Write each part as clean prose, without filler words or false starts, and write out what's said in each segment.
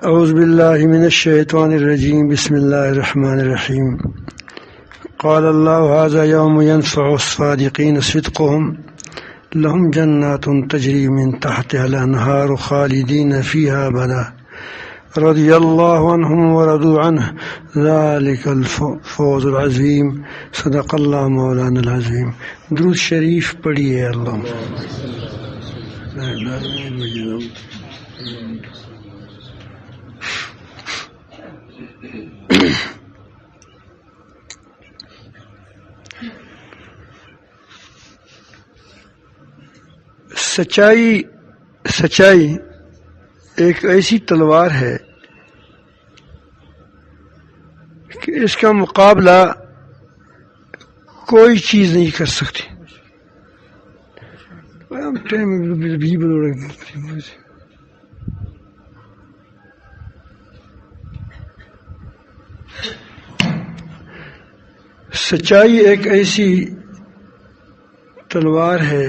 اعوذ باللہ من الشیطان الرجیم بسم اللہ الرحمن الرحیم قال اللہ ھذا یوم ینفع الصادقین صدقهم لهم جنات تجری من تحتها الانہار خالدین فیہا ابدا رضی اللہ عنہم ورضوا عنہ ذلک الفوز العظیم صدق اللہ مولانا العظیم۔ درود شریف پڑھیے اللہم سچائی ایک ایسی تلوار ہے کہ اس کا مقابلہ کوئی چیز نہیں کر سکتی۔ سچائی ایک ایسی تلوار ہے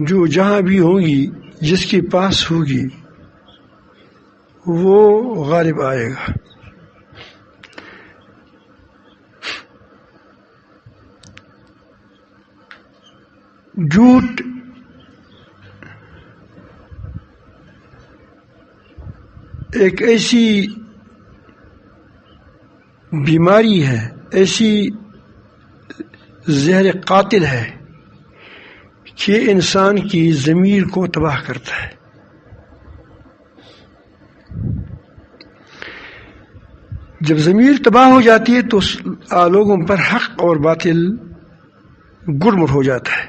جو جہاں بھی ہوگی، جس کے پاس ہوگی وہ غالب آئے گا۔ جھوٹ ایک ایسی بیماری ہے، ایسی زہر قاتل ہے کہ انسان کی ضمیر کو تباہ کرتا ہے۔ جب ضمیر تباہ ہو جاتی ہے تو لوگوں پر حق اور باطل گڑمڑ ہو جاتا ہے،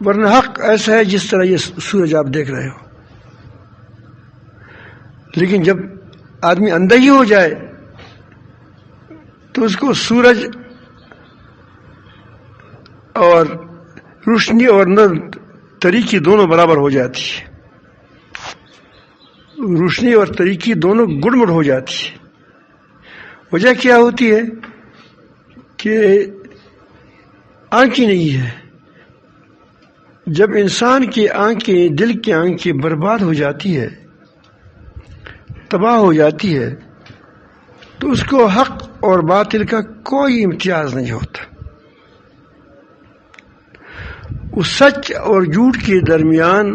ورنہ حق ایسا ہے جس طرح یہ سورج آپ دیکھ رہے ہو، لیکن جب آدمی اندھا ہی ہو جائے تو اس کو سورج اور روشنی اور نور طریقی دونوں برابر ہو جاتی ہے، روشنی اور طریقی دونوں گڑمڑ ہو جاتی ہے۔ وجہ کیا ہوتی ہے کہ آنکھیں نہیں ہے۔ جب انسان کی آنکھیں، دل کی آنکھیں برباد ہو جاتی ہے، تباہ ہو جاتی ہے، تو اس کو حق اور باطل کا کوئی امتیاز نہیں ہوتا۔ اس سچ اور جھوٹ کے درمیان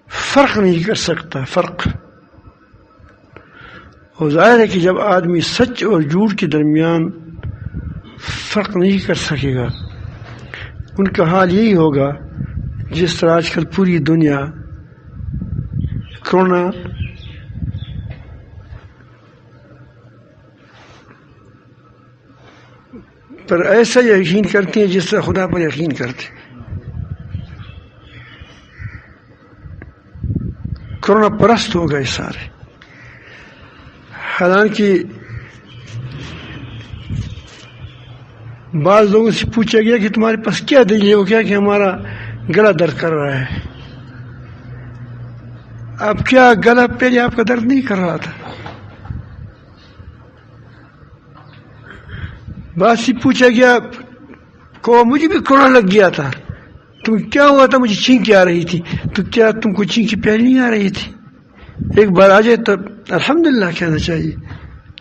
فرق نہیں کر سکتا، فرق۔ اور ظاہر ہے کہ جب آدمی سچ اور جھوٹ کے درمیان فرق نہیں کر سکے گا، ان کا حال یہی ہوگا جس طرح آج کل پوری دنیا کرونا پر ایسا یقین کرتی ہیں جس طرح خدا پر یقین کرتے۔ کرونا پرست ہو گئے سارے، حالانکہ بعض لوگوں سے پوچھا گیا کہ تمہارے پاس کیا دلیل ہے؟ وہ کیا کہ ہمارا گلا درد کر رہا ہے۔ اب کیا گلا پہلے آپ کا درد نہیں کر رہا تھا؟ بعض سے پوچھا گیا کو مجھے بھی کورونا لگ گیا تھا، تم کیا ہوا تھا؟ مجھے چھینکی آ رہی تھی۔ تو کیا تم کو چھینکی پہلے نہیں آ رہی تھی؟ ایک بار آ جائے تو الحمدللہ کہنا چاہیے،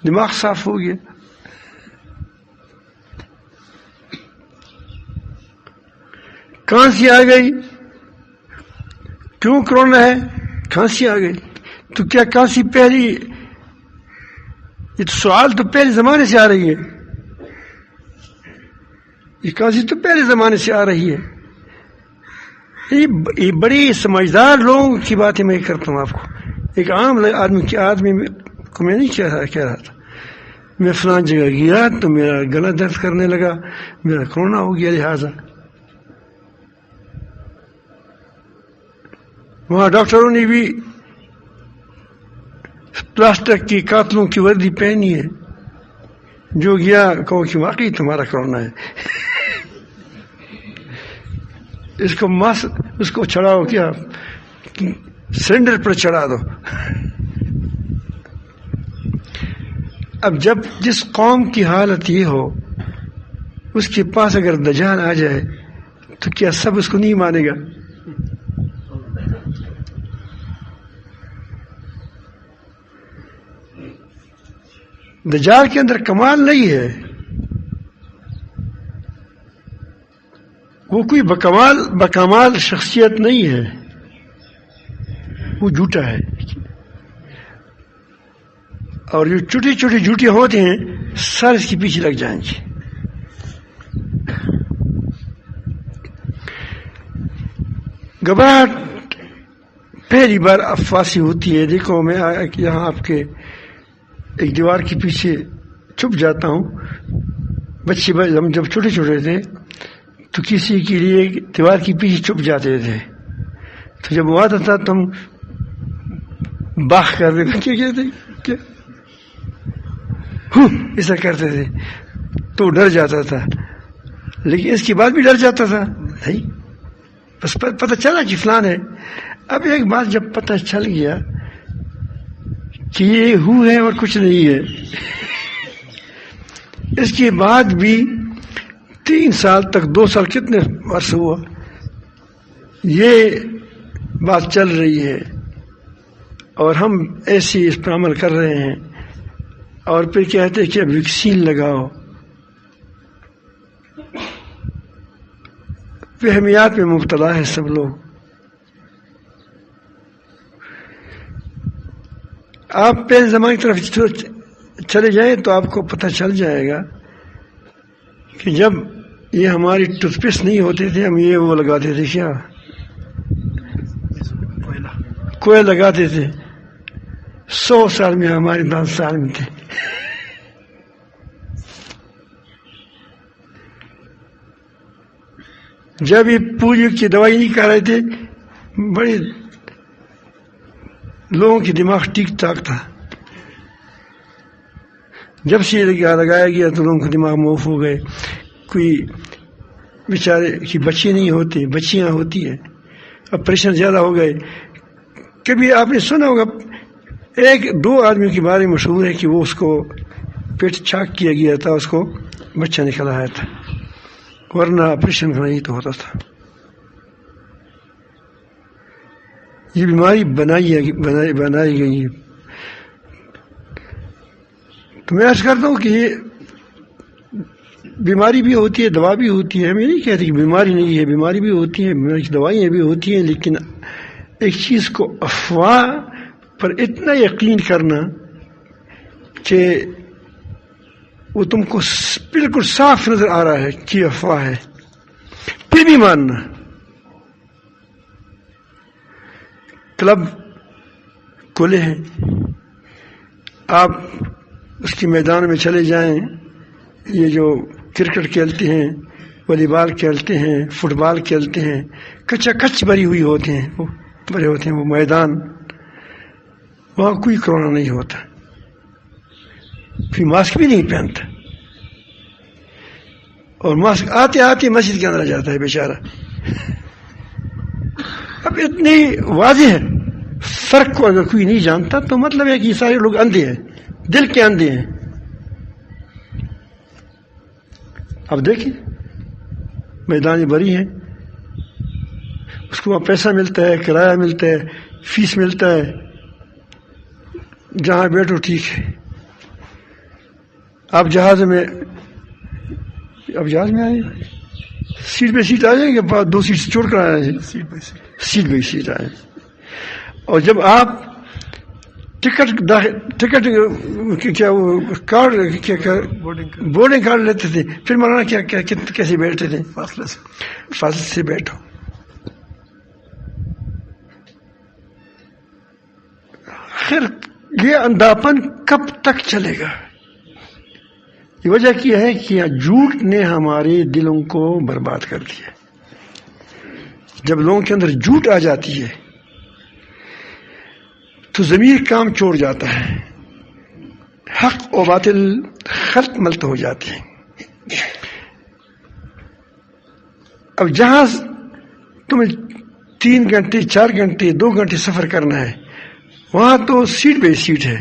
دماغ صاف ہو گیا۔ کھانسی آ گئی، کیوں کرونا ہے؟ کھانسی آ گئی، تو کیا کھانسی پہلی؟ یہ تو سوال تو پہلے زمانے سے آ رہی ہے، یہ کھانسی تو پہلے زمانے سے آ رہی ہے۔ یہ بڑی سمجھدار لوگوں کی باتیں میں کرتا ہوں آپ کو۔ ایک عام آدمی کو میں نہیں کہہ رہا تھا میں فلان جگہ گیا تو میرا گلا درد کرنے لگا، میرا کرونا ہو گیا، لہٰذا وہاں ڈاکٹروں نے بھی پلاسٹک کی قاتلوں کی وردی پہنی ہے، جو گیا کہو کہ واقعی تمہارا کرونا ہے۔ اس کو چڑھاؤ، کیا سلنڈر پر چڑھا دو۔ اب جب جس قوم کی حالت یہ ہو اس کے پاس اگر دجال آ جائے تو کیا سب اس کو نہیں مانے گا؟ دجال کے اندر کمال نہیں ہے، وہ کوئی بکمال شخصیت نہیں ہے، وہ جھوٹا ہے. اور جو چھوٹی چھوٹی جھوٹے ہوتے ہیں سر اس کے پیچھے لگ جائیں گے. گھبراہٹ پہلی بار افواسی ہوتی ہے. دیکھو میں یہاں آپ کے ایک دیوار کے پیچھے چھپ جاتا ہوں. بچے ہم جب چھوٹے چھوٹے تھے تو کسی کے لیے دیوار کے پیچھے چھپ جاتے تھے، تو جب وہ آتا تھا تو ہم باخ کرتے تھے، کیا کہتے کیا ایسا کرتے تھے تو ڈر جاتا تھا. لیکن اس کے بعد بھی ڈر جاتا تھا نہیں، بس پتہ چلا کہ فلان ہے. اب ایک بات جب پتہ چل گیا کہ یہ ہے اور کچھ نہیں ہے، اس کے بعد بھی 3 سال تک 2 سال کتنے عرصہ ہوا یہ بات چل رہی ہے اور ہم ایسی اس پر عمل کر رہے ہیں، اور پھر کہتے ہیں کہ اب ویکسین لگاؤ. وہمیات میں مبتلا ہے سب لوگ. آپ پہلے زمانے کی طرف چلے جائیں تو آپ کو پتہ چل جائے گا کہ جب یہ ہماری ٹوتھ پیسٹ نہیں ہوتے تھے ہم یہ وہ لگاتے تھے، کیا کوئلہ لگاتے تھے. 100 سال میں ہمارے 10 سال میں تھے. جب یہ پولیو کی دوائی نہیں کر رہے تھے بڑے لوگوں کی دماغ ٹھیک ٹھاک تھا. جب سے لگایا گیا تو لوگوں کا دماغ معاف ہو گئے. کوئی بیچارے کی بچے نہیں ہوتے، بچیاں ہوتی ہیں، آپریشن زیادہ ہو گئے. کبھی آپ نے سنا ہوگا 1-2 آدمیوں کے بارے میں مشہور ہے کہ وہ اس کو پیٹ چاک کیا گیا تھا، اس کو بچہ نکل آیا تھا، ورنہ آپریشن نہیں تو ہوتا تھا. یہ بیماری بنائی گئی ہے. تو میں عرض کرتا ہوں کہ یہ بیماری بھی ہوتی ہے، دوا بھی ہوتی ہے. میں نہیں کہتی کہ بیماری نہیں ہے، بیماری بھی ہوتی ہے، بیماری کی دوائیاں بھی ہوتی ہیں. لیکن ایک چیز کو افواہ پر اتنا یقین کرنا کہ وہ تم کو بالکل صاف نظر آ رہا ہے کہ افواہ ہے، پھر بھی ماننا. کلب کھلے ہیں، آپ اس کے میدان میں چلے جائیں. یہ جو کرکٹ کھیلتے ہیں، والی بال کھیلتے ہیں، فٹ بال کھیلتے ہیں، کچا کچ بھری ہوئی ہوتے ہیں، وہ بھرے ہوتے ہیں وہ میدان. وہاں کوئی کرونا نہیں ہوتا، کوئی ماسک بھی نہیں پہنتا، اور ماسک آتے آتے مسجد کے اندر آ جاتا ہے بیچارہ. اب اتنی واضح ہے فرق کو اگر کوئی نہیں جانتا تو مطلب ہے کہ یہ سارے لوگ اندھے ہیں، دل کے اندھے ہیں. اب دیکھیں میدان بری ہیں، اس کو وہاں پیسہ ملتا ہے، کرایہ ملتا ہے، فیس ملتا ہے، جہاں بیٹھو ٹھیک ہے. آپ جہاز میں آئیں، سیٹ پہ سیٹ آ جائیں گے، 2 سیٹ چھوڑ کر آئے ہیں، سیٹ بائی سیٹ آئے. اور جب آپ ٹکٹ کیا وہ کارڈ بورڈنگ کارڈ لیتے تھے، پھر مولانا کیا کیسے بیٹھتے تھے؟ فاصلے سے بیٹھو. خیر یہ اندھاپن کب تک چلے گا؟ یہ وجہ کیا ہے کہ جھوٹ نے ہمارے دلوں کو برباد کر دیا. جب لوگوں کے اندر جھوٹ آ جاتی ہے تو ضمیر کام چھوڑ جاتا ہے، حق و باطل خلط ملت ہو جاتے ہیں. اب جہاں تمہیں 3 گھنٹے 4 گھنٹے 2 گھنٹے سفر کرنا ہے وہاں تو سیٹ بائی سیٹ ہے،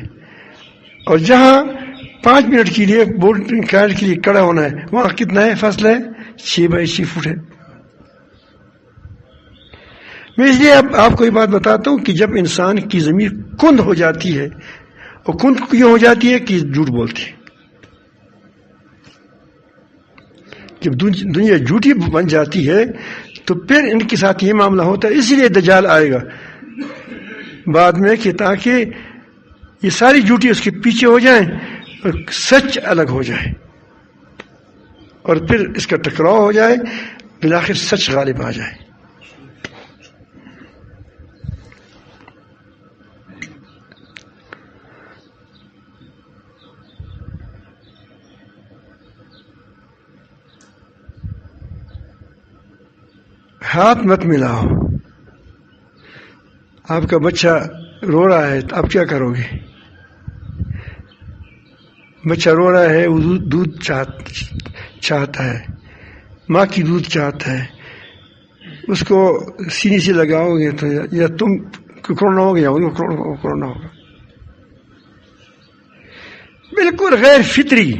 اور جہاں 5 منٹ کے لیے ووٹنگ کارڈ کے لیے کھڑا ہونا ہے، وہاں کتنا ہے فاصلہ ہے؟ 6x6 فٹ ہے۔ میں اس لیے اب آپ کو یہ بات بتاتا ہوں کہ جب انسان کی ضمیر کند ہو جاتی ہے، اور کند کیوں ہو جاتی ہے کہ جھوٹ بولتی ہے، جب دنیا جھوٹی بن جاتی ہے تو پھر ان کے ساتھ یہ معاملہ ہوتا ہے۔ اسی لیے دجال آئے گا بعد میں کہ تاکہ یہ ساری جھوٹی اس کے پیچھے ہو جائیں اور سچ الگ ہو جائے، اور پھر اس کا ٹکراؤ ہو جائے، بالآخر سچ غالب آ جائے۔ ہاتھ مت ملاؤ۔ آپ کا بچہ رو رہا ہے تو آپ کیا کرو گے؟ بچہ رو رہا ہے، وہ دودھ چاہتا ہے، ماں کی دودھ چاہتا ہے، اس کو سینے سے لگاؤ گے تو یا تم کورونا ہوگا یا ان کو کورونا ہوگا۔ بالکل غیر فطری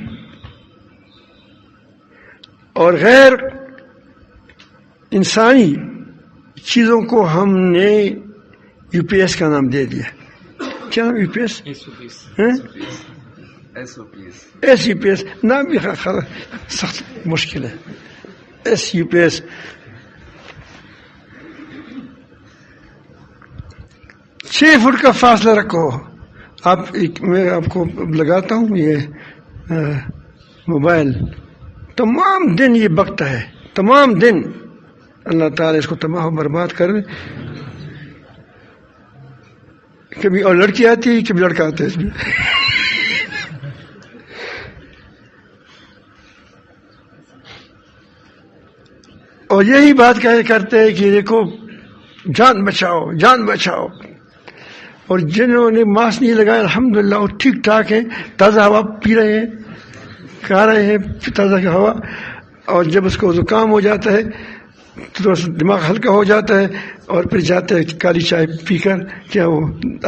اور غیر انسانی چیزوں کو ہم نے یو پی ایس کا نام دے دیا۔ کیا نام؟ U P S, S U P S نام بھی سخت مشکل ہے۔ S U P S 6 feet کا فاصلہ رکھو۔ میں آپ کو لگاتا ہوں یہ موبائل، تمام دن یہ بکتا ہے، تمام دن۔ اللہ تعالیٰ اس کو تباہ و برباد کر دے۔ کبھی اور لڑکی آتی ہے، کبھی لڑکا آتا ہے اس میں۔ اور یہی بات کرتے ہیں کہ دیکھو جان بچاؤ، جان بچاؤ۔ اور جنہوں نے ماسک نہیں لگایا الحمدللہ وہ ٹھیک ٹھاک ہیں، تازہ ہوا پی رہے ہیں، کھا رہے ہیں تازہ ہوا۔ اور جب اس کو زکام ہو جاتا ہے تھوڑا سا دماغ ہلکا ہو جاتا ہے، اور پھر جاتے ہیں کالی چائے پی کر، کیا وہ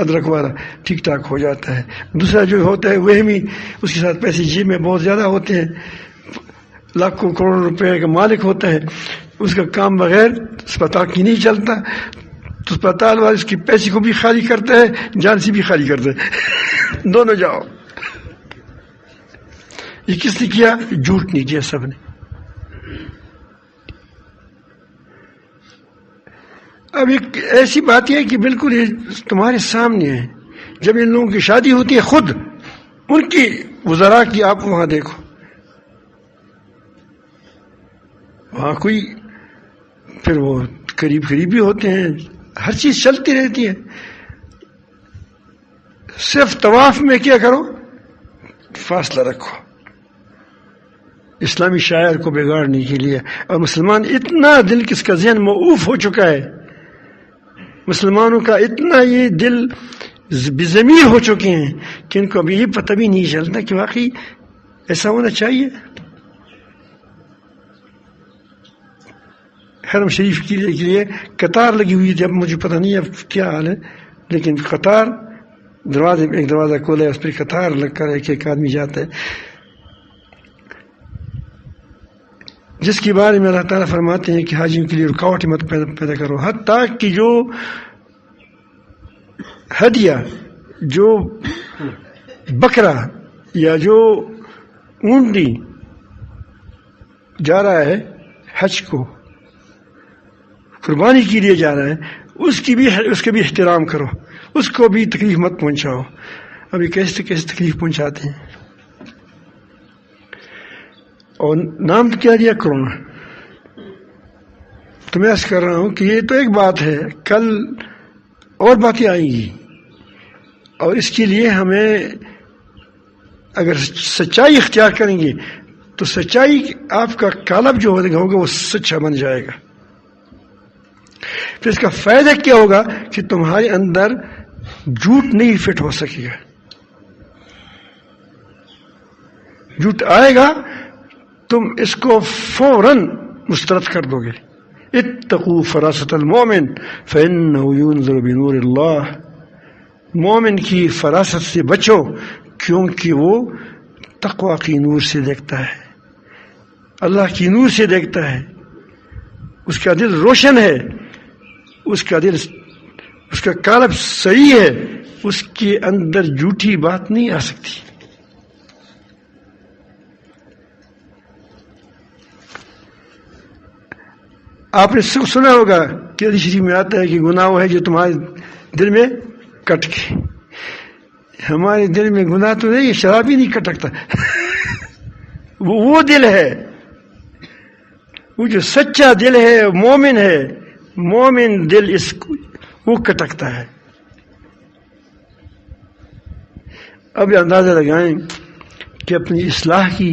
ادرک والا، ٹھیک ٹھاک ہو جاتا ہے۔ دوسرا جو ہوتا ہے وہمی، اس کے ساتھ پیسے جیب میں بہت زیادہ ہوتے ہیں، لاکھوں کروڑوں روپے کا مالک ہوتا ہے، اس کا کام بغیر اسپتال کی نہیں چلتا، تو اسپتال والے اس کی پیسے کو بھی خالی کرتا ہے، جان سے بھی خالی کرتا ہے، دونوں جاؤ۔ یہ کس نے کیا؟ جھوٹ نہیں کیا، سب نے۔ اب ایک ایسی بات ہے کہ بالکل یہ تمہارے سامنے ہے، جب ان لوگوں کی شادی ہوتی ہے، خود ان کی وزراء کی آپ وہاں دیکھو، وہاں کوئی پھر وہ قریبی ہوتے ہیں، ہر چیز چلتی رہتی ہے۔ صرف طواف میں کیا کرو؟ فاصلہ رکھو، اسلامی شاعر کو بگاڑنے کے لیے۔ اور مسلمان اتنا دل کس کا ذہن موف ہو چکا ہے، مسلمانوں کا اتنا یہ دل بضمیر ہو چکے ہیں کہ ان کو ابھی یہ پتہ بھی نہیں چلتا کہ واقعی ایسا ہونا چاہیے۔ حرم شریف کے لیے قطار لگی ہوئی تھی، اب مجھے پتہ نہیں اب کیا حال ہے، لیکن قطار دروازے ایک دروازہ کھولا ہے، اس پہ قطار لگ کر ایک آدمی جاتا ہے، جس کے بارے میں اللہ تعالیٰ فرماتے ہیں کہ حاجیوں کے لیے رکاوٹ مت پیدا کرو۔ حتیٰ کہ جو ہدیہ، جو بکرا یا جو اونٹنی جا رہا ہے حج کو، قربانی کے لیے جا رہا ہے، اس کا بھی احترام کرو، اس کو بھی تکلیف مت پہنچاؤ۔ ابھی کیسے تکلیف پہنچاتے ہیں۔ اور نام تو کیا دیا؟ کرونا۔ تو میں عرض کر رہا ہوں کہ یہ تو ایک بات ہے، کل اور باتیں آئیں گی، اور اس کے لیے ہمیں اگر سچائی اختیار کریں گے تو سچائی آپ کا قالب جو ہوگا وہ سچا بن جائے گا۔ پھر اس کا فائدہ کیا ہوگا کہ تمہارے اندر جھوٹ نہیں فٹ ہو سکے گا۔ جھوٹ آئے گا تم اس کو فوراً مسترد کر دو گے۔ اتقوا فراست المومن فإنه ينظر بنور اللہ، مومن کی فراست سے بچو کیونکہ وہ تقوی کی نور سے دیکھتا ہے، اللہ کی نور سے دیکھتا ہے، اس کا دل روشن ہے، اس کا دل، اس کا قلب صحیح ہے، اس کے اندر جھوٹی بات نہیں آ سکتی۔ آپ نے سنا ہوگا کہ حدیث شریف میں آتا ہے کہ گناہ وہ ہے جو تمہارے دل میں کٹ کے، ہمارے دل میں گناہ تو نہیں، شراب ہی نہیں کٹکتا وہ دل ہے، وہ جو سچا دل ہے، مومن ہے، مومن دل اس وہ کٹکتا ہے۔ اب اندازہ لگائیں کہ اپنی اصلاح کی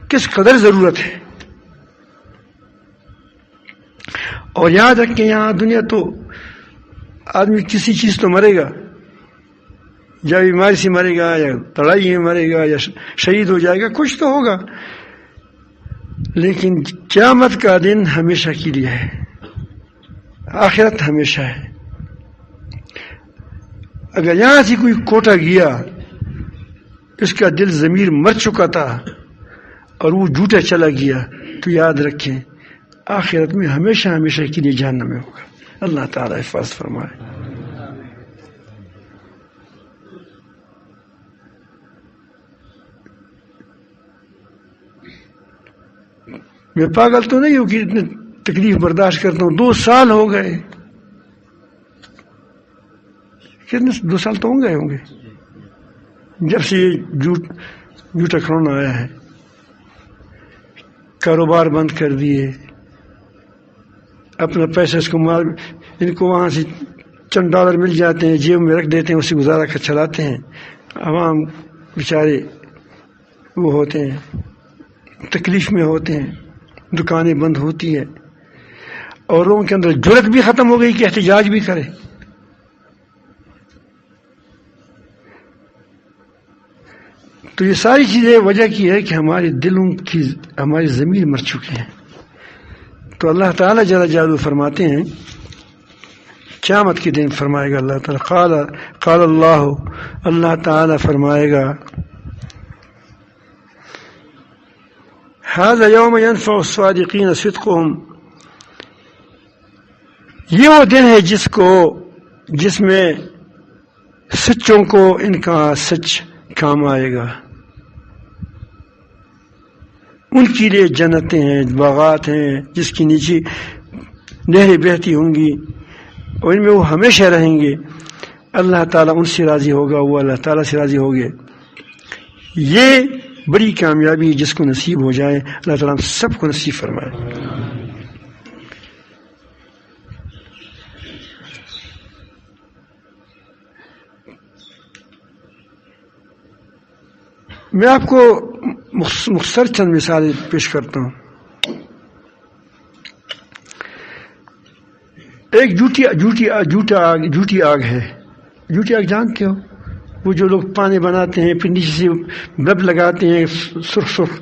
کس قدر ضرورت ہے، اور یاد رکھیں یہاں دنیا تو آدمی کسی چیز تو مرے گا، یا بیماری سے مرے گا، یا لڑائی میں مرے گا، یا شہید ہو جائے گا، کچھ تو ہوگا، لیکن قیامت کا دن ہمیشہ کے لیے ہے، آخرت ہمیشہ ہے۔ اگر یہاں سے کوئی کوٹا گیا، اس کا دل ضمیر مر چکا تھا اور وہ جھوٹا چلا گیا، تو یاد رکھیں آخرت میں ہمیشہ ہمیشہ کے لیے جہنم میں ہوگا۔ اللہ تعالیٰ حفاظت فرمائے۔ میں پاگل تو نہیں ہوں کہ اتنے تکلیف برداشت کرتا ہوں، 2 سال ہو گئے، کتنے 2 سال تو ہوں گے جب سے یہ جھوٹا کرونا آیا ہے، کاروبار بند کر دیے، اپنا پیسہ اس کو ان کو وہاں سے چند ڈالر مل جاتے ہیں، جیب میں رکھ دیتے ہیں، اسے گزارا کر چلاتے ہیں، عوام بیچارے وہ ہوتے ہیں، تکلیف میں ہوتے ہیں، دکانیں بند ہوتی ہے، اور لوگوں کے اندر جرأت بھی ختم ہو گئی کہ احتجاج بھی کرے۔ تو یہ ساری چیزیں وجہ کی ہے کہ ہمارے دلوں کی، ہماری ضمیر مر چکے ہیں۔ تو اللہ تعالیٰ جل جلالہ فرماتے ہیں، قیامت کے دن فرمائے گا اللہ تعالیٰ، قال اللہ تعالیٰ فرمائے گا، هذا يوم ينفع الصادقين صدقهم، یہ وہ دن ہے جس میں سچوں کو ان کا سچ کام آئے گا، ان کے لیے جنتیں ہیں، باغات ہیں جس کے نیچے نہریں بہتی ہوں گی، اور ان میں وہ ہمیشہ رہیں گے، اللہ تعالیٰ ان سے راضی ہوگا، وہ اللہ تعالیٰ سے راضی ہوگے۔ یہ بڑی کامیابی جس کو نصیب ہو جائے، اللہ تعالیٰ ہم سب کو نصیب فرمائے۔ میں آپ کو مختصر چند مثالیں پیش کرتا ہوں۔ ایک جھوٹی آگ ہے، جھوٹی آگ جانتے ہو، وہ جو لوگ پانی بناتے ہیں، پھر نیچے سے بلب لگاتے ہیں سرخ،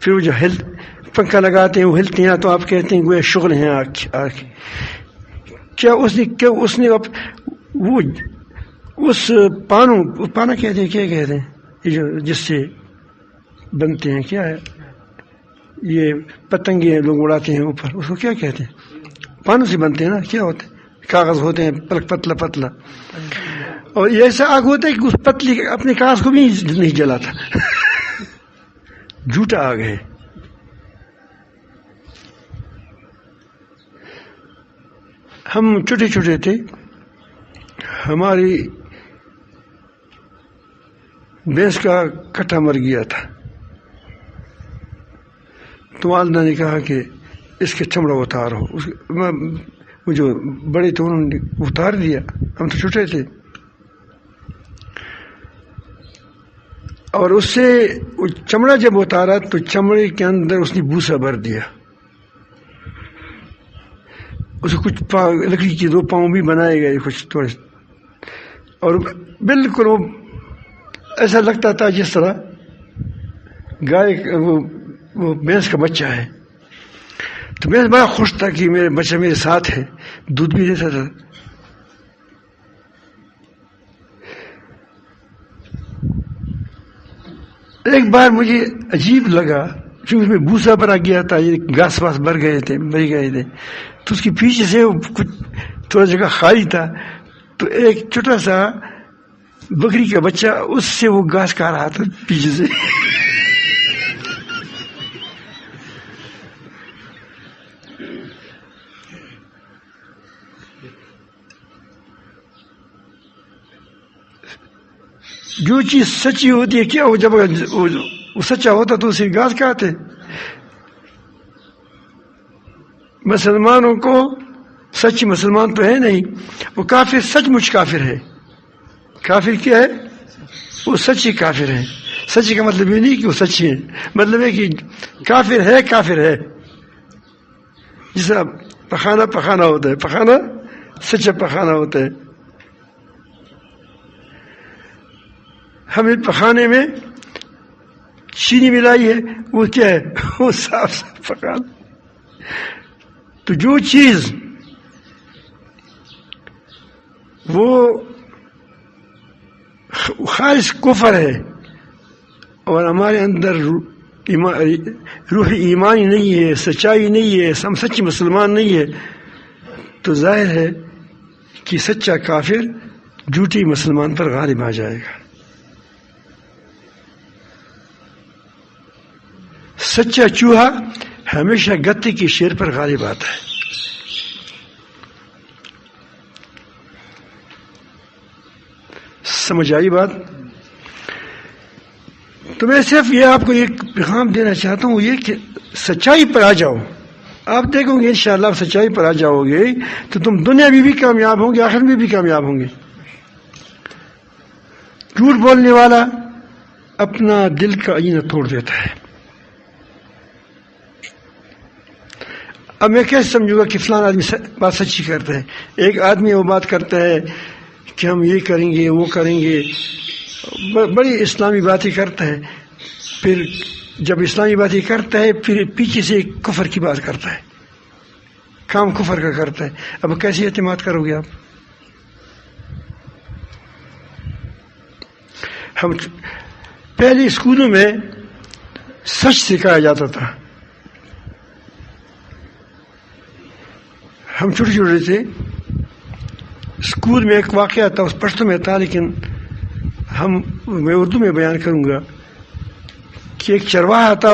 پھر وہ جو پنکھا لگاتے ہیں وہ ہلتے ہیں، تو آپ کہتے ہیں وہ شغل ہیں آگ۔ کیا اس نے وہ اس پانا کہتے ہیں، کیا کہتے ہیں یہ جو جس سے بنتے ہیں، کیا ہے یہ پتنگیں لوگ اڑاتے ہیں اوپر، اس کو کیا کہتے ہیں؟ پانوں سے بنتے ہیں نا، کیا ہوتے ہیں؟ کاغذ ہوتے ہیں پتلا، اور یہ ایسا آگ ہوتا ہے کہ اس پتلی اپنے کاغذ کو بھی نہیں جلاتا جھوٹا آگ ہے۔ ہم چھوٹے تھے، ہماری بھینس کا کٹا مر گیا تھا، تو والدہ نے کہا کہ اس کے چمڑا اتارو، وہ جو بڑے تھے انہوں نے اتار دیا، ہم تو چھوٹے تھے، اور اس سے وہ چمڑا جب اتارا تو چمڑے کے اندر اس نے بھوسا بھر دیا، اسے کچھ لکڑی کے 2 پاؤں بھی بنائے گئے کچھ تھوڑے، اور بالکل وہ ایسا لگتا تھا جس طرح گائے وہ بھینس کا بچہ ہے۔ تو میں بڑا خوش تھا کہ میرے بچہ میرے ساتھ ہے، دودھ بھی دیتا تھا۔ ایک بار مجھے عجیب لگا کیونکہ اس میں بھوسا بھرا گیا تھا، یہ گھاس واس بھر گئے تھے تو اس کے پیچھے سے کچھ تھوڑا جگہ خالی تھا، تو ایک چھوٹا سا بکری کا بچہ اس سے وہ گھاس کھا رہا تھا پیچھے سے. جو چیز سچی ہوتی ہے کیا ہو، جب وہ سچا ہوتا تو اسے گھاس کھاتے. مسلمانوں کو سچ مسلمان تو ہے نہیں، وہ کافر سچ مچ کافر ہے. کافر کیا ہے؟ وہ سچی کافر ہے. سچی کا مطلب یہ نہیں کہ وہ سچی ہے، مطلب ہے کہ کافر ہے، کافر ہے. جیسا پخانا ہوتا ہے، پخانا سچا پخانا ہوتا ہے. ہمیں پخانے میں چینی ملائی ہے، وہ کیا ہے؟ وہ صاف پخانا. تو جو چیز وہ خالص کفر ہے اور ہمارے اندر روح ایمانی نہیں ہے، سچائی نہیں ہے، ہم سچے مسلمان نہیں ہے، تو ظاہر ہے کہ سچا کافر جھوٹی مسلمان پر غالب آ جائے گا. سچا چوہا ہمیشہ گتے کی شیر پر غالب آتا ہے. سمجھ آئی بات؟ تو میں صرف یہ آپ کو ایک پیغام دینا چاہتا ہوں، یہ کہ سچائی پر آ جاؤ. آپ دیکھو گے انشاءاللہ آپ سچائی پر آ جاؤ گے تو تم دنیا میں بھی کامیاب ہوں گے، آخرت میں بھی کامیاب ہوں گے. جھوٹ بولنے والا اپنا دل کا آئینہ توڑ دیتا ہے. اب میں کیسے سمجھوں گا کہ فلاں آدمی بات سچی کرتا ہے؟ ایک آدمی وہ بات کرتا ہے کہ ہم یہ کریں گے وہ کریں گے، بڑی اسلامی باتیں کرتا ہے، پھر جب اسلامی باتیں کرتا ہے پھر پیچھے سے کفر کی بات کرتا ہے، کام کفر کا کرتا ہے. اب کیسے اعتماد کرو گے آپ؟ ہم پہلے اسکولوں میں سچ سکھایا جاتا تھا. ہم چھوٹے چھوٹے تھے، اسکول میں ایک واقعہ تھا، اس پشتو میں تھا لیکن میں اردو میں بیان کروں گا کہ ایک چرواہا تھا،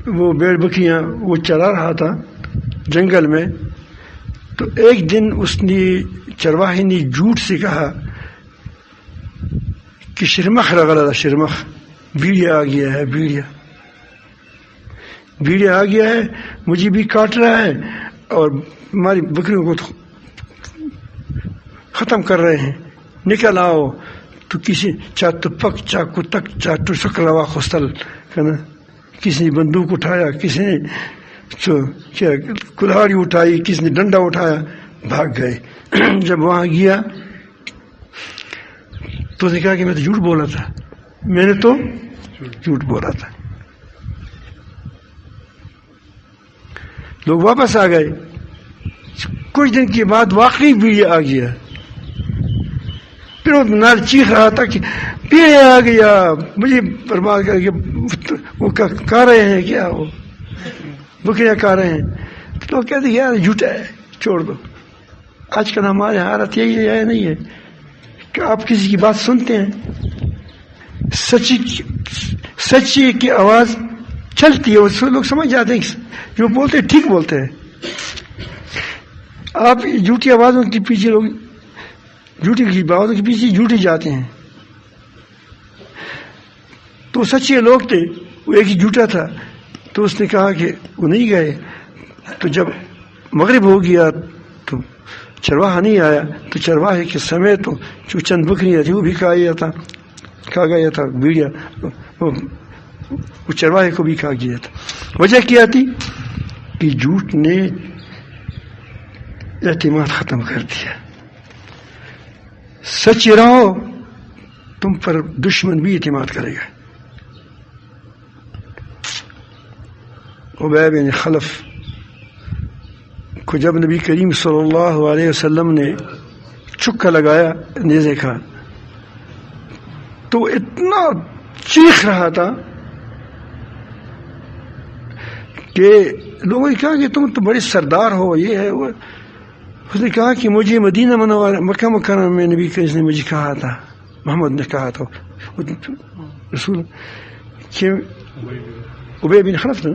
وہ بیڑ بکریاں وہ چرا رہا تھا جنگل میں. تو ایک دن اس نے چرواہے نے جھوٹ سے کہا کہ شرمخ لگا تھا، شرمخ بیڑیا آ گیا ہے، بیڑیا آ گیا ہے، مجھے بھی کاٹ رہا ہے اور ہماری بکریوں کو ختم کر رہے ہیں، نکل آؤ. تو کسی چاہ تپک چاہ کتک چاہ ٹسک روا خستل کہنا، کسی نے بندوق اٹھایا، کسی نے کیا کلہاڑی اٹھائی، کسی نے ڈنڈا اٹھایا، بھاگ گئے. جب وہاں گیا تو اس نے کہا کہ میں تو جھوٹ بولا تھا، میں نے تو جھوٹ بولا تھا. لوگ واپس آ گئے. کچھ دن کے بعد واقعی بیڑیا آ گیا، پھر وہ نال چیخ رہا تھا کہ بیڑیا آ گیا، مجھے برباد کر کے وہ کھا رہے ہیں، کیا وہ بکریاں کھا رہے ہیں. لوگ کہتے ہیں یار جھوٹا ہے، چھوڑ دو. آج کل ہمارے حالت یہی ہے نہیں ہے کہ آپ کسی کی بات سنتے ہیں، سچی کی آواز چلتی ہے، اس لوگ سمجھ جاتے ہیں جو بولتے ہیں ٹھیک بولتے ہیں. آپ جھوٹی آوازوں کے پیچھے لوگ جھوٹی آوازوں کے پیچھے جھوٹے جاتے ہیں. تو سچے لوگ تھے، وہ ایک ہی جھوٹا تھا، تو اس نے کہا کہ وہ نہیں گئے. تو جب مغرب ہو گیا تو چرواہا نہیں آیا، تو چرواہے کے سمیت تو جو چند بکریاں تھیں وہ بھی کھا گیا تھا بیڑیا، وہ چرواہے کو بھی کھا گیا تھا. وجہ کیا تھی کہ جھوٹ نے اعتماد ختم کر دیا. سچ رہو، تم پر دشمن بھی اعتماد کرے گا. ابی بن خلف کو جب نبی کریم صلی اللہ علیہ وسلم نے چھکا لگایا نیزے کا تو اتنا چیخ رہا تھا کہ لوگوں نے کہا کہ تم تو بڑے سردار ہو، یہ ہے وہ. اس نے کہا کہ مجھے مدینہ منورہ مکہ مکرمہ میں نبی کریم نے مجھے کہا تھا، محمد نے کہا تھا رسول کہ ابی بن خلف تھا،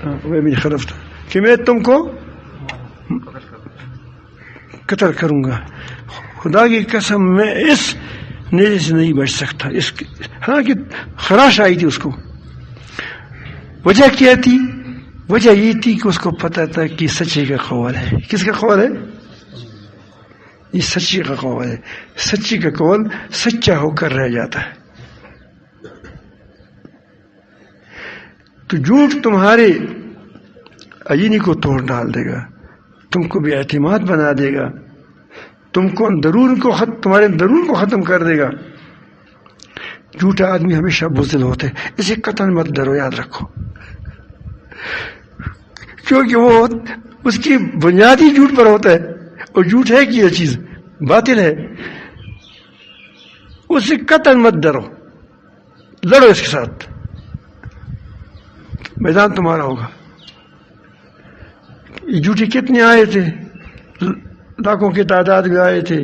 ابی بن خلف تھا کہ میں تم کو قتل کروں گا. خدا کی قسم میں اس نیزے سے نہیں بچ سکتا. اس حالانکہ خراش آئی تھی اس کو. وجہ کیا تھی؟ وجہ یہ تھی کہ اس کو پتہ تھا کہ سچے کا قول ہے. کس کا قول ہے؟ یہ سچی کا قول ہے. سچی کا قول سچا ہو کر رہ جاتا ہے. تو جھوٹ تمہارے عینی کو توڑ ڈال دے گا، تم کو بے اعتماد بنا دے گا، تم کو تمہارے درون کو ختم کر دے گا. جھوٹا آدمی ہمیشہ بزدل ہوتے، اسے قطعاً مت ڈرو، یاد رکھو، کیونکہ وہ اس کی بنیادی جھوٹ پر ہوتا ہے. اور جھوٹ ہے کہ یہ چیز باطل ہے، اس سے قطعاً مت ڈرو، لڑو اس کے ساتھ، میدان تمہارا ہوگا. یہ جھوٹے کتنے آئے تھے، لاکھوں کی تعداد میں آئے تھے،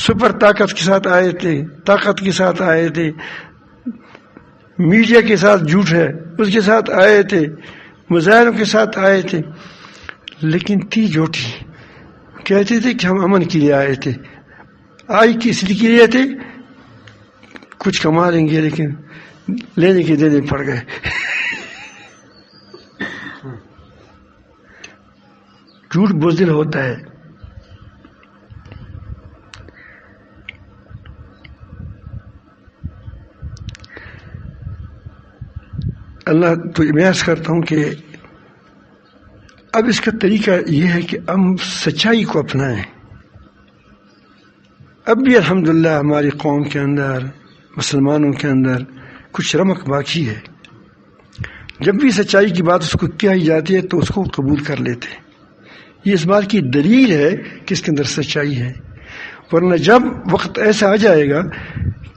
سپر طاقت کے ساتھ آئے تھے، طاقت کے ساتھ آئے تھے، میڈیا کے ساتھ جھوٹ ہے اس کے ساتھ آئے تھے، مظاہروں کے ساتھ آئے تھے، لیکن تھی جھوٹی. کہتے تھے کہ ہم امن کے لیے آئے تھے. آئی کس لیے تھے؟ کچھ کما لیں گے، لیکن لینے کے دینے پڑ گئے. جھوٹ بزدل ہوتا ہے. اللہ تو میں عرض کرتا ہوں کہ اب اس کا طریقہ یہ ہے کہ ہم سچائی کو اپنائیں. اب بھی الحمدللہ ہماری قوم کے اندر، مسلمانوں کے اندر کچھ رمق باقی ہے. جب بھی سچائی کی بات اس کو کہی جاتی ہے تو اس کو قبول کر لیتے ہیں. یہ اس بات کی دلیل ہے کہ اس کے اندر سچائی ہے. ورنہ جب وقت ایسا آ جائے گا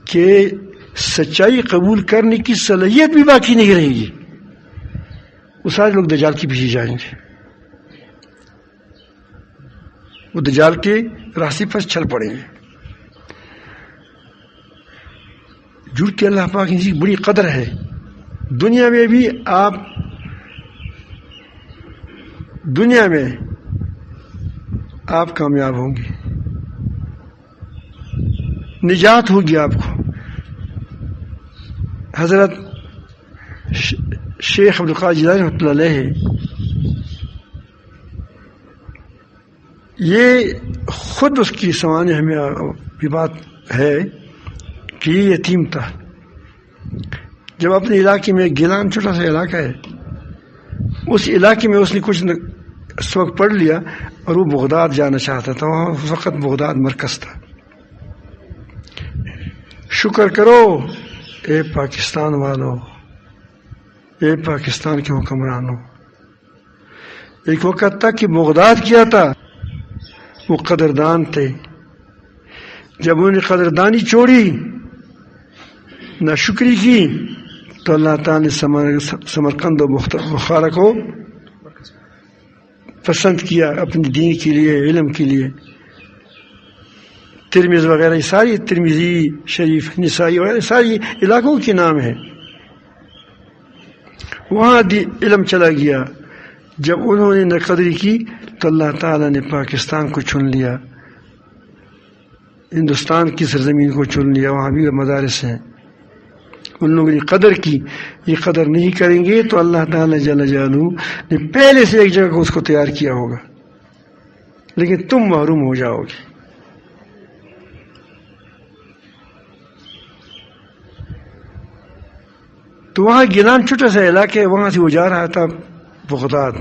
کہ سچائی قبول کرنے کی صلاحیت بھی باقی نہیں رہے گی، وہ سارے لوگ دجال کے پیچھے جائیں گے، وہ دجال کے راستے پر چل پڑیں گے. جھوٹ کی اللہ پاک کی بڑی قدر ہے. دنیا میں بھی آپ کامیاب ہوں گے، نجات ہوگی آپ کو. حضرت شیخ عبد القادر جیلانی رحمۃ اللہ علیہ، یہ خود اس کی سوانح میں بھی بات ہے کہ یہ یتیم تھا. جب اپنے علاقے میں گیلان چھوٹا سا علاقہ ہے، اس علاقے میں اس نے کچھ سبق پڑھ لیا اور وہ بغداد جانا چاہتا تھا. وہاں اس وقت بغداد مرکز تھا. شکر کرو اے پاکستان والو، اے پاکستان کے حکمرانوں، ایک وقت تک کہ بغداد کیا تھا وہ قدردان تھے. جب انہوں نے قدردانی چھوڑی، ناشکری کی، تو اللہ تعالیٰ نے سمرقند و بخارا کو پسند کیا اپنے دین کے لیے، علم کے لیے. ترمذ وغیرہ ساری، ترمذی شریف، نسائی وغیرہ ساری علاقوں کے نام ہے. وہاں علم چلا گیا. جب انہوں نے ناقدری کی تو اللہ تعالیٰ نے پاکستان کو چن لیا، ہندوستان کی سرزمین کو چن لیا. وہاں بھی مدارس ہیں. ان لوگوں نے قدر کی. یہ قدر نہیں کریں گے تو اللہ تعالیٰ جل جلالہ نے پہلے سے ایک جگہ کو اس کو تیار کیا ہوگا، لیکن تم محروم ہو جاؤ گے. تو وہاں گیلان چھوٹا سا علاقہ ہے، وہاں سے وہ جا رہا تھا بغداد.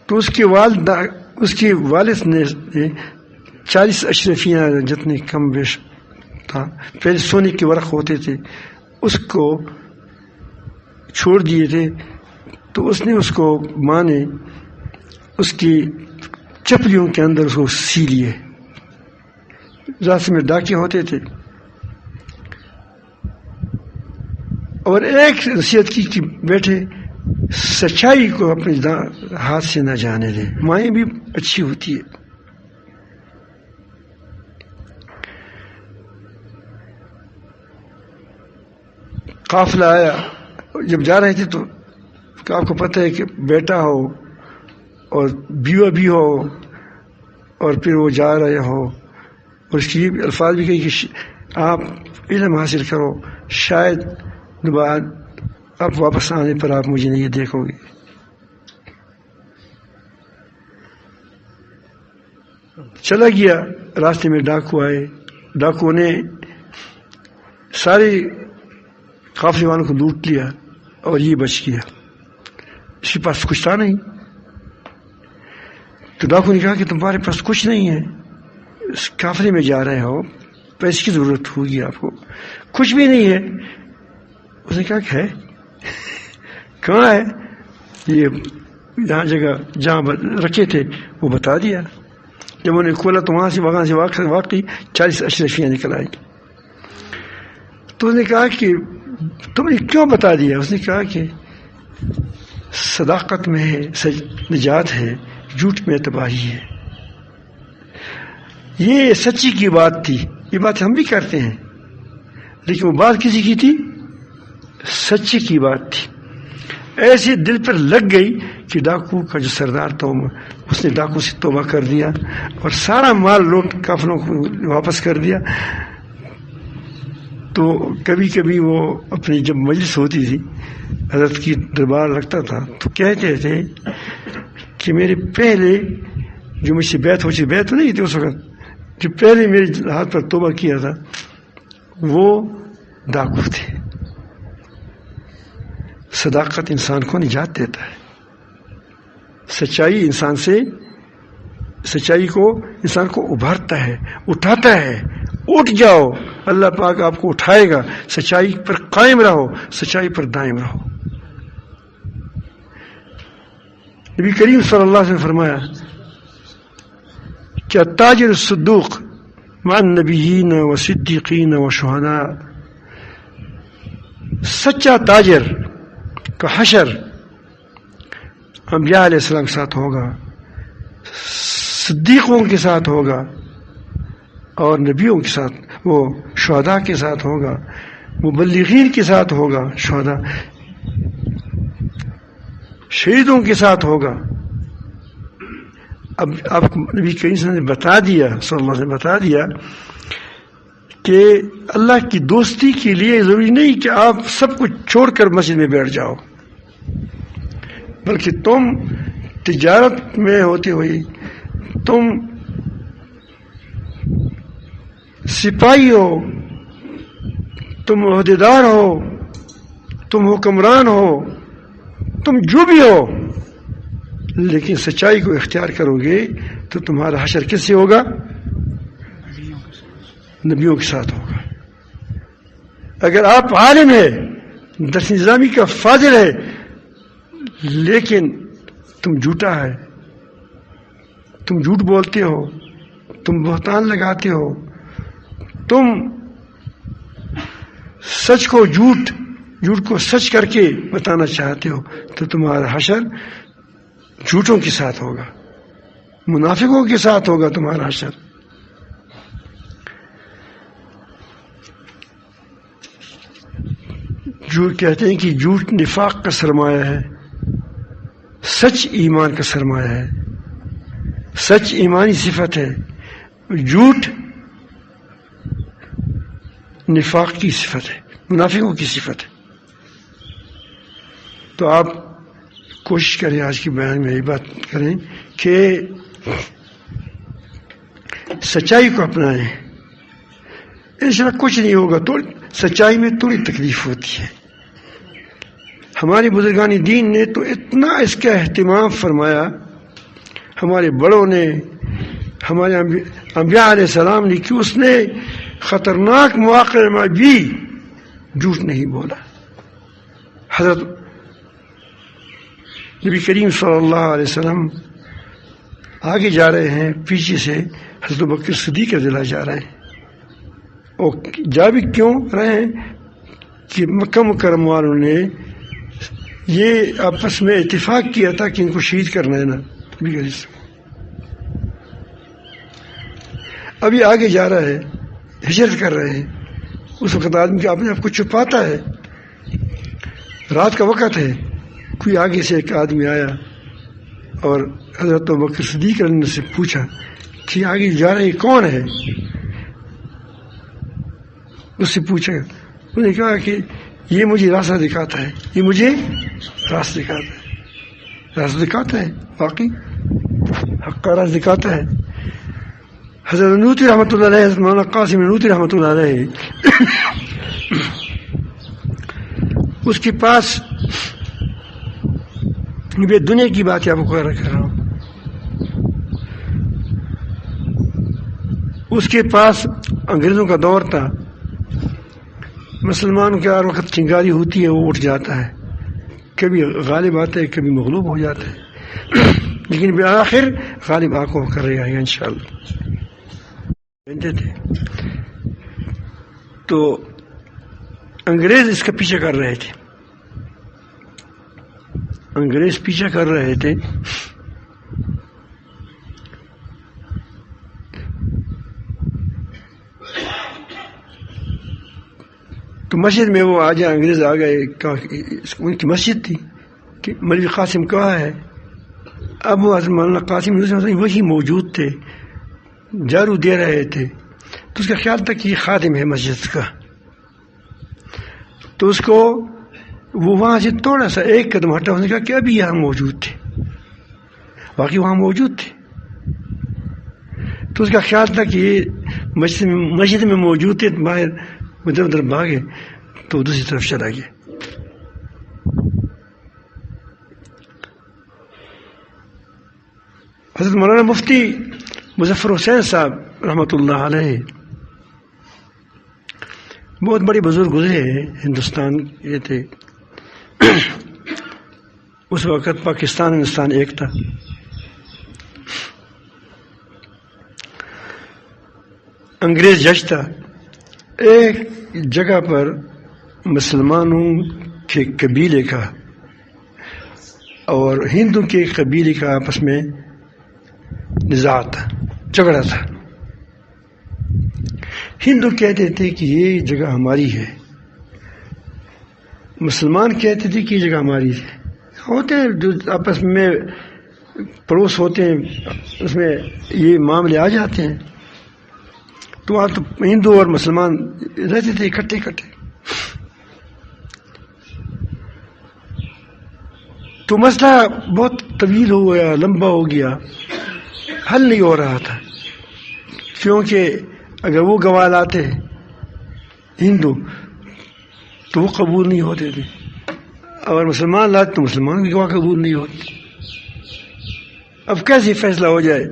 تو اس کے والد نے 40 اشرفیاں جتنے کم بیش تھا، پہلے سونے کے ورق ہوتے تھے، اس کو چھوڑ دیے تھے. تو اس نے اس کو ماں نے اس کی چپلیوں کے اندر اس کو سی لیے. راستے میں ڈاکے ہوتے تھے اور ایک نصیحت کی کہ بیٹے سچائی کو اپنے ہاتھ سے نہ جانے دیں. مائیں بھی اچھی ہوتی ہے. قافلہ آیا, جب جا رہے تھے تو آپ کو پتہ ہے کہ بیٹا ہو اور بیوہ بھی ہو اور پھر وہ جا رہے ہو, اور اس کی الفاظ بھی کہی کہ آپ علم حاصل کرو, شاید دوبارہ آپ واپس آنے پر آپ مجھے نہیں دیکھو گے. چلا گیا, راستے میں ڈاکو آئے. ڈاکو نے سارے قافلے والوں کو لوٹ لیا اور یہ بچ گیا. اس کے پاس کچھ تھا نہیں. تو ڈاکو نے کہا کہ تمہارے پاس کچھ نہیں ہے, اس قافلے میں جا رہے ہو, پیسے کی ضرورت ہوگی آپ کو, کچھ بھی نہیں ہے. اس نے کہا کہ ہے. کہاں ہے؟ یہ جہاں جگہ جہاں رکھے تھے وہ بتا دیا. جب انہوں نے کھولا تو وہاں سے واقعی 40 اشرفیاں نکل آئی. تو اس نے کہا کہ تم نے کیوں بتا دیا؟ اس نے کہا کہ صداقت میں ہے نجات ہے, جھوٹ میں تباہی ہے. یہ سچی کی بات تھی. یہ بات ہم بھی کرتے ہیں, لیکن وہ بات کسی کی تھی؟ سچی کی بات تھی. ایسے دل پر لگ گئی کہ ڈاکو کا جو سردار تھا اس نے ڈاکو سے توبہ کر دیا اور سارا مال لوٹ قافلوں کو واپس کر دیا. تو کبھی کبھی وہ اپنی جب مجلس ہوتی تھی, حضرت کی دربار لگتا تھا, تو کہتے تھے کہ میرے پہلے جو مجھ سے بیعت ہوتی, بیعت نہیں تھی اس وقت, جو پہلے میرے ہاتھ پر توبہ کیا تھا وہ ڈاکو تھے. صداقت انسان کو نجات دیتا ہے. سچائی کو انسان کو ابھارتا ہے, اٹھاتا ہے. اٹھ جاؤ, اللہ پاک آپ کو اٹھائے گا. سچائی پر قائم رہو, سچائی پر دائم رہو. نبی کریم صلی اللہ علیہ وسلم نے فرمایا کہ التاجر الصدوق مع النبیین و صدیقین و شہداء. سچا تاجر کا حشر انبیاء علیہ السلام کے ساتھ ہوگا, صدیقوں کے ساتھ ہوگا, اور نبیوں کے ساتھ, وہ شہداء کے ساتھ ہوگا, مبلغین کے ساتھ ہوگا, شہداء شہیدوں کے ساتھ ہوگا. اب آپ نبی کریم صلی اللہ علیہ وسلم نے بتا دیا کہ اللہ کی دوستی کے لیے ضروری نہیں کہ آپ سب کچھ چھوڑ کر مسجد میں بیٹھ جاؤ, بلکہ تم تجارت میں ہوتے ہوئے, تم سپاہی ہو, تم عہدیدار ہو, تم حکمران ہو, تم جو بھی ہو, لیکن سچائی کو اختیار کرو گے تو تمہارا حشر کس سے ہوگا؟ نبیوں کے ساتھ ہوگا. اگر آپ عالم ہے, درس نظامی کا فاضل ہے, لیکن تم جھوٹا ہے, تم جھوٹ بولتے ہو, تم بہتان لگاتے ہو, تم سچ کو جھوٹ کو سچ کر کے بتانا چاہتے ہو, تو تمہارا حشر جھوٹوں کے ساتھ ہوگا, منافقوں کے ساتھ ہوگا تمہارا حشر. جو کہتے ہیں کہ جھوٹ نفاق کا سرمایہ ہے, سچ ایمان کا سرمایہ ہے. سچ ایمانی صفت ہے, جھوٹ نفاق کی صفت ہے, منافقوں کی صفت ہے. تو آپ کوشش کریں آج کی بیان میں یہ بات کریں کہ سچائی کو اپنائیں. انشاءاللہ کچھ نہیں ہوگا, تو سچائی میں تھوڑی تکلیف ہوتی ہے. ہمارے بزرگان دین نے تو اتنا اس کا اہتمام فرمایا, ہمارے بڑوں نے, ہمارے انبیاء علیہ السلام نے, کہ اس نے خطرناک مواقع میں بھی جھوٹ نہیں بولا. حضرت نبی کریم صلی اللہ علیہ وسلم آگے جا رہے ہیں، پیچھے سے حضرت بکر صدیق رضی اللہ جا رہے ہیں، اور جا بھی کیوں رہے ہیں کہ مکہ مکرمہ والوں نے یہ آپس میں اتفاق کیا تھا کہ ان کو شہید کرنا ہے نا، ابھی آگے جا رہا ہے، ہجرت کر رہے ہیں، اس وقت آدمی کے اپنے آپ کو چھپاتا ہے، رات کا وقت ہے، کوئی آگے سے ایک آدمی آیا اور حضرت بکر صدیق نے سے پوچھا کہ آگے جا رہے کون ہے؟ اس سے پوچھا، انہوں نے کہا کہ یہ مجھے راستہ دکھاتا ہے، یہ مجھے راستہ دکھاتا ہے، راستہ دکھاتا ہے، واقعی حق کا راستہ دکھاتا ہے۔ حضرت نوطی رحمۃ اللہ علیہ، حضرت مولانا قاسم نوطی رحمۃ اللہ علیہ، اس کے پاس یہ دنیا کی بات آپ کو کر رہا ہوں، اس کے پاس انگریزوں کا دور تھا، مسلمانوں کے ہر وقت چنگاری ہوتی ہے، وہ اٹھ جاتا ہے، کبھی غالب آتا ہے کبھی مغلوب ہو جاتا ہے، لیکن بالآخر غالب آ کو کر رہے ہیں انشاءاللہ۔ کہتے تھے تو انگریز اس کا پیچھا کر رہے تھے، انگریز پیچھا کر رہے تھے، تو مسجد میں وہ انگریز آ گئے، ان کی مسجد تھی کہ مولوی قاسم کہاں ہے؟ اب وہ حضرت مولانا قاسم وہی موجود تھے، جھاڑو دے رہے تھے، تو اس کا خیال تھا کہ یہ خادم ہے مسجد کا، تو اس کو وہ وہاں سے تھوڑا سا ایک قدم ہٹا، اس نے کہا کہ ابھی یہاں موجود تھے، باقی وہاں موجود تھے، تو اس کا خیال تھا کہ یہ مسجد میں موجود تھے، باہر ادھر ادھر بھاگے تو دوسری طرف چلا گیا۔ حضرت مولانا مفتی مظفر حسین صاحب رحمۃ اللہ علیہ بہت بڑے بزرگ گزرے ہیں، ہندوستان یہ تھے، اس وقت پاکستان ہندوستان ایک تھا، انگریز جج تھا، ایک جگہ پر مسلمانوں کے قبیلے کا اور ہندو کے قبیلے کا آپس میں نزاع تھا، جھگڑا تھا، ہندو کہتے تھے کہ یہ جگہ ہماری ہے، مسلمان کہتے تھے کہ یہ جگہ ہماری ہے، ہوتے ہیں جو آپس میں پڑوس ہوتے ہیں، اس میں یہ معاملے آ جاتے ہیں، تو وہاں تو ہندو اور مسلمان رہتے تھے اکٹھے اکٹھے، تو مسئلہ بہت طویل ہو گیا، لمبا ہو گیا، حل نہیں ہو رہا تھا، کیونکہ اگر وہ گواہ لاتے ہندو تو وہ قبول نہیں ہوتے تھے، اور مسلمان لاتے تو مسلمان کی گواہ قبول نہیں ہوتی، اب کیسے فیصلہ ہو جائے؟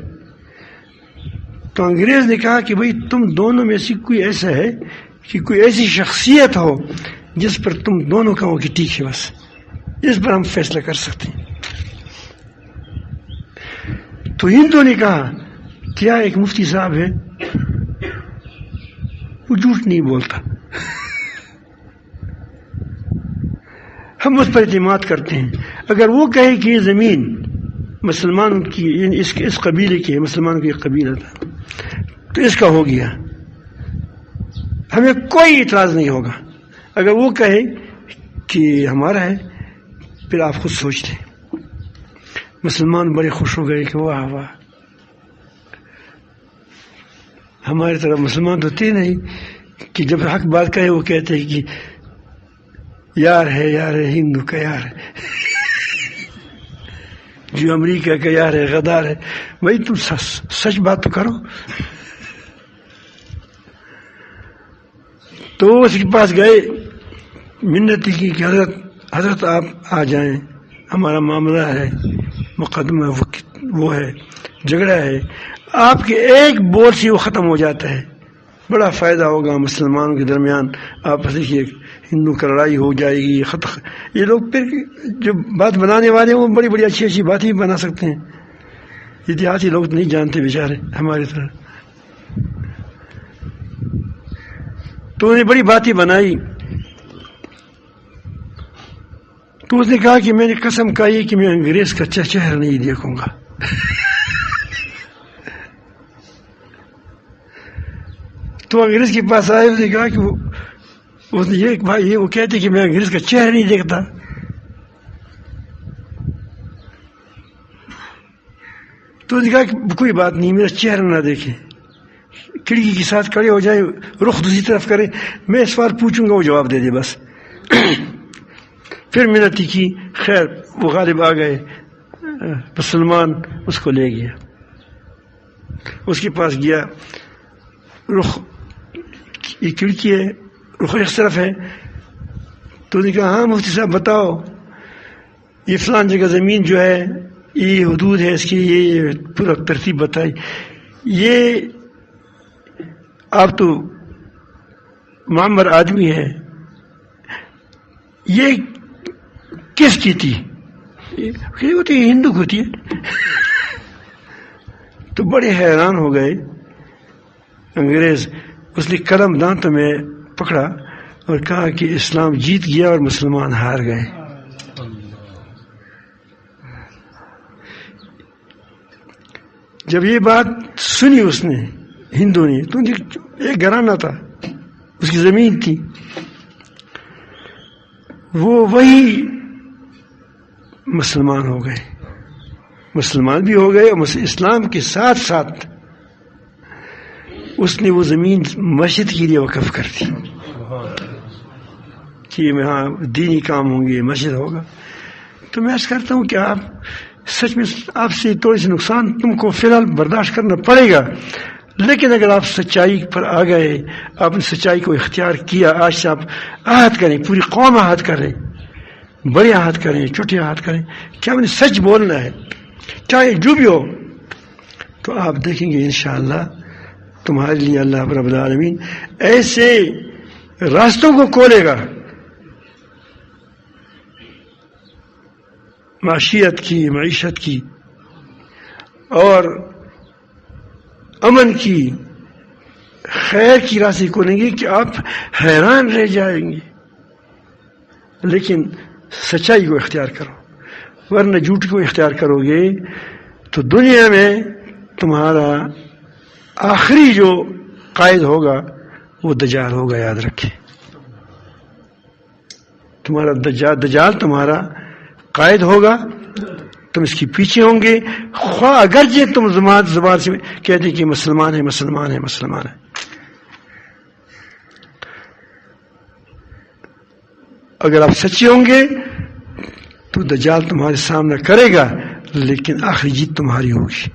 تو انگریز نے کہا کہ بھئی تم دونوں میں سے کوئی ایسا ہے کہ کوئی ایسی شخصیت ہو جس پر تم دونوں کہو کہ ٹھیک ہے، بس اس پر ہم فیصلہ کر سکتے ہیں۔ تو ہندو نے کہا کیا ایک مفتی صاحب ہے، وہ جھوٹ نہیں بولتا، ہم اس پر اعتماد کرتے ہیں، اگر وہ کہے کہ یہ زمین مسلمانوں کی، اس قبیلے کی ہے، مسلمانوں کی ایک قبیلہ تھا، تو اس کا ہو گیا، ہمیں کوئی اعتراض نہیں ہوگا، اگر وہ کہے کہ ہمارا ہے پھر آپ خود سوچ لیں۔ مسلمان بڑے خوش ہو گئے کہ واہ واہ، ہماری طرف مسلمان تو تھے نہیں کہ جب حق بات کہے وہ کہتے ہیں کہ یار ہے، یار ہے، ہندو کا یار ہے، جو امریکہ کا یار ہے، غدار ہے، بھائی تم سچ بات تو کرو۔ تو اس کے پاس گئے، منت کی کہ حضرت آپ آ جائیں، ہمارا معاملہ ہے، مقدمہ وہ ہے، جھگڑا ہے، آپ کے ایک بول سے وہ ختم ہو جاتا ہے، بڑا فائدہ ہوگا مسلمانوں کے درمیان، آپس میں ہندو کا لڑائی ہو جائے گی، یہ لوگ پھر جو بات بنانے والے ہیں وہ بڑی بڑی اچھی اچھی باتیں بنا سکتے ہیں، یہ دیہاتی لوگ نہیں جانتے بیچارے ہماری طرح. تو انہیں بڑی باتیں بنائی. تو اس نے کہا کہ میں نے قسم کھائی کہ میں انگریز کا چہرہ نہیں دیکھوں گا. تو انگریز کے پاس آئے, اس نے کہا کہ اس نے یہ وہ کہتے کہ میں انگریز کا چہرہ نہیں دیکھتا. تو اس نے کہا کہ کوئی بات نہیں, میرا چہرہ نہ دیکھیں, کھڑکی کے ساتھ کھڑے ہو جائیں, رخ دوسری طرف کریں, میں سوال پوچھوں گا وہ جواب دے دے بس. پھر منتی کی, خیر وہ غالب آ گئے, مسلمان اس کو لے گیا, اس کے پاس گیا, رخ یہ کھڑکی ہے, رخ اس طرف ہے. تو نے کہا ہاں مفتی صاحب بتاؤ, یہ فلان جگہ زمین جو ہے یہ حدود ہے اس کی, یہ پورا ترتیب بتائی. یہ آپ تو معمر آدمی ہے, یہ کس کی تھی؟ وہ تو ہندو کو تھی. تو بڑے حیران ہو گئے انگریز. اس نے قلم دانتوں میں پکڑا اور کہا کہ اسلام جیت گیا اور مسلمان ہار گئے. جب یہ بات سنی اس نے, ہندو نے, تو ایک گھرانہ تھا, اس کی زمین تھی, وہ وہی مسلمان ہو گئے. مسلمان بھی ہو گئے اور اسلام کے ساتھ ساتھ اس نے وہ زمین مسجد کے لیے وقف کر دی کہ یہاں دینی کام ہوں گے, مسجد ہوگا. تو میں عرض کرتا ہوں کہ آپ سچ میں آپ سے تھوڑی سی نقصان تم کو فی الحال برداشت کرنا پڑے گا, لیکن اگر آپ سچائی پر آ گئے, آپ نے سچائی کو اختیار کیا, آج سے آپ عہد کریں, پوری قوم عہد کریں, بڑے عہد کریں, چھوٹے عہد کریں کہ ہم نے سچ بولنا ہے چاہے جو بھی ہو. تو آپ دیکھیں گے انشاءاللہ تمہارے لیے اللہ رب العالمین ایسے راستوں کو کھولے گا, معیشت کی اور امن کی, خیر کی راستے کھولیں گے کہ آپ حیران رہ جائیں گے. لیکن سچائی کو اختیار کرو, ورنہ جھوٹ کو اختیار کرو گے تو دنیا میں تمہارا آخری جو قائد ہوگا وہ دجال ہوگا. یاد رکھیں, تمہارا دجال تمہارا قائد ہوگا, تم اس کے پیچھے ہوں گے, خواہ اگرچہ تم زبان سے کہتے کہ مسلمان ہے مسلمان ہے مسلمان ہے. اگر آپ سچے ہوں گے تو دجال تمہارے سامنا کرے گا, لیکن آخری جیت تمہاری ہوگی.